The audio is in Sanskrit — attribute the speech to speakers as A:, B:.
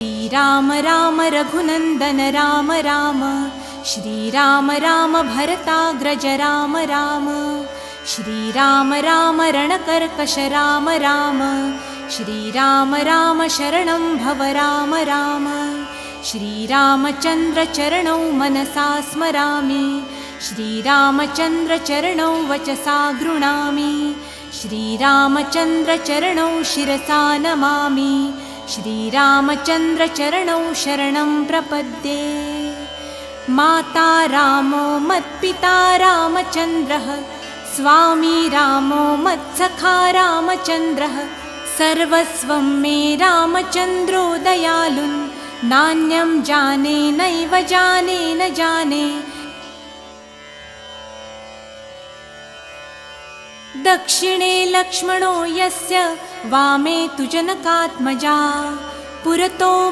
A: श्रीराम राम रघुनन्दन राम राम, श्रीराम राम भरताग्रज राम राम, श्रीराम राम रणकर्कश राम राम, श्रीराम राम शरणं भव राम राम, श्रीरामचन्द्र चरणौ मनसा स्मरामि, श्रीरामचन्द्र चरणौ वचसा गृह्णामि, श्रीरामचन्द्र चरणौ शिरसा नमामि, श्रीरामचन्द्र चरणौ शरणं प्रपद्ये। माता रामो मत्पिता रामचन्द्रः, स्वामी रामो मत्सखा रामचन्द्रः, सर्वस्वं मे रामचन्द्रो दयालुन्, नान्यं जाने नैव जाने न जाने। दक्षिणे लक्ष्मणो यस्य, वामे तु जनकात्मजा, पुरतो